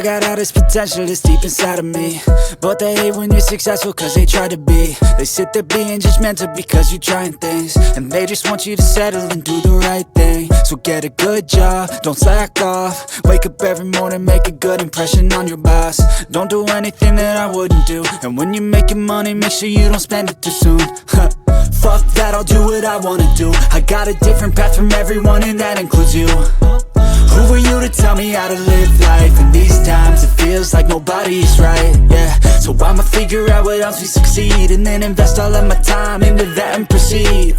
I got all this potential that's deep inside of me, but they hate when you're successful cause they try to be. They sit there being judgmental because you're trying things, and they just want you to settle and do the right thing. So get a good job, don't slack off. Wake up every morning, make a good impression on your boss. Don't do anything that I wouldn't do, and when you're making money, make sure you don't spend it too soon. Fuck that, I'll do what I wanna do. I got a different path from everyone, and that includes you. Who are you to tell me how to live life? In these times it feels like nobody's right, yeah. So I'ma figure out what else we succeed, and then invest all of my time into that and proceed.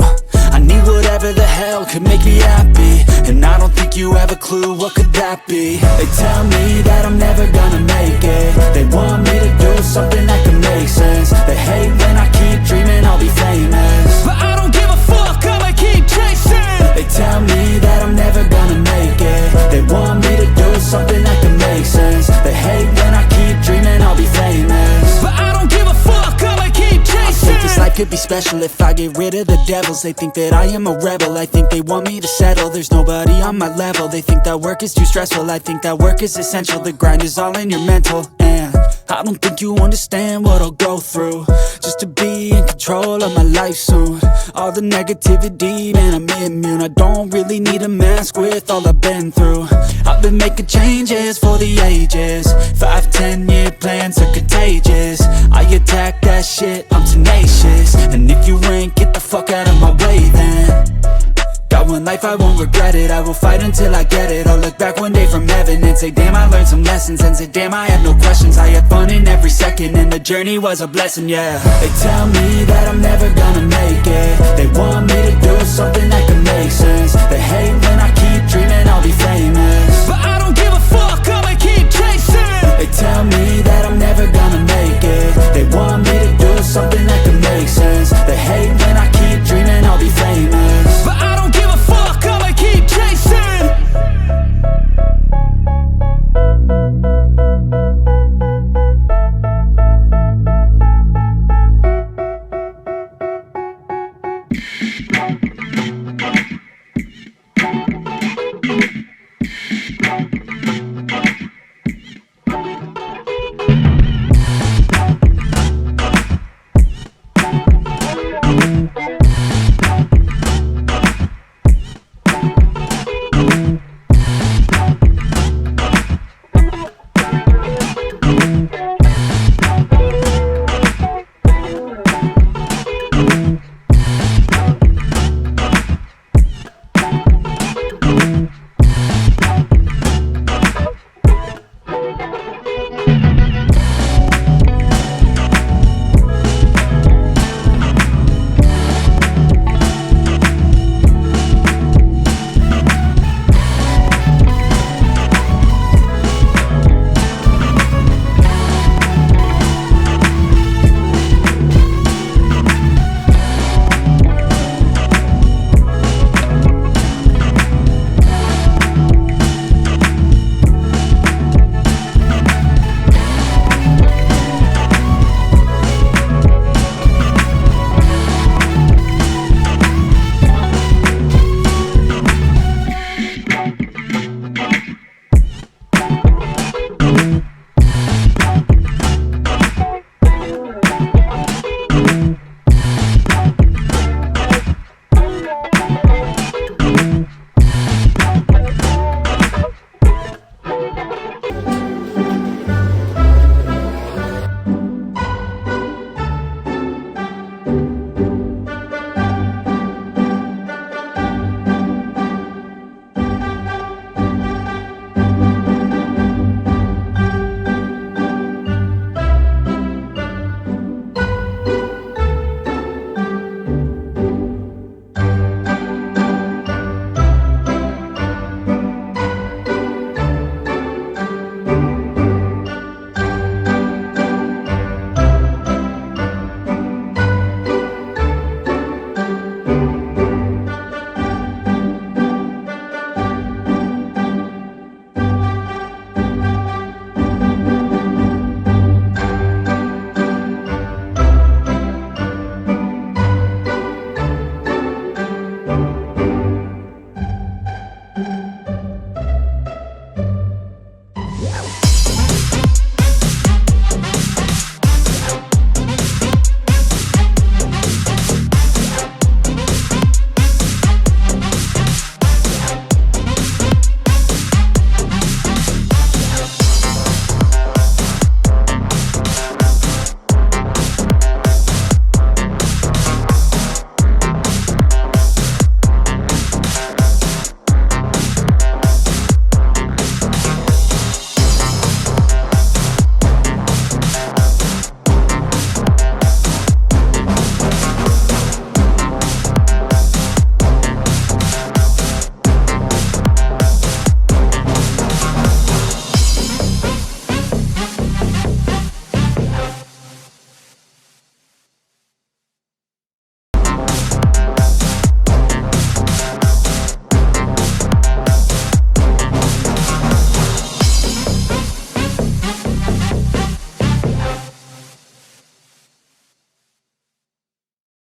I need whatever the hell could make me happy, and I don't think you have a clue what could that be. They tell me that I'm never gonna make it. They want me to do something that can make sense. They hate when I keep dreaming I'll be famous, but I don't give a fuck, I'ma keep chasing. They tell me that I'm never gonna make it. They want me to do something that can make sense. They hate when I keep dreaming I'll be famous, but I don't give a fuck, I'ma keep chasing. I think this life could be special if I get rid of the devils. They think that I am a rebel, I think they want me to settle. There's nobody on my level. They think that work is too stressful, I think that work is essential. The grind is all in your mental, and I don't think you understand what I'll go through just to be in control of my life soon. All the negativity, man, I'm immune. I don't really need a mask with all I've been through. I've been making changes for the ages. 5-10 year plans are contagious. I attack that shit, I'm tenacious. And if you ain't, get the fuck out of my way then. Got one life, I won't regret it. I will fight until I get it. I'll look back one day from heaven and say, damn, I learned some lessons. And say, damn, I had no questions. I had fun in every second, and the journey was a blessing, yeah. They tell me that I'm never gonna make it. They want me to do something that can make sense. They hate when I keep dreaming I'll be famous,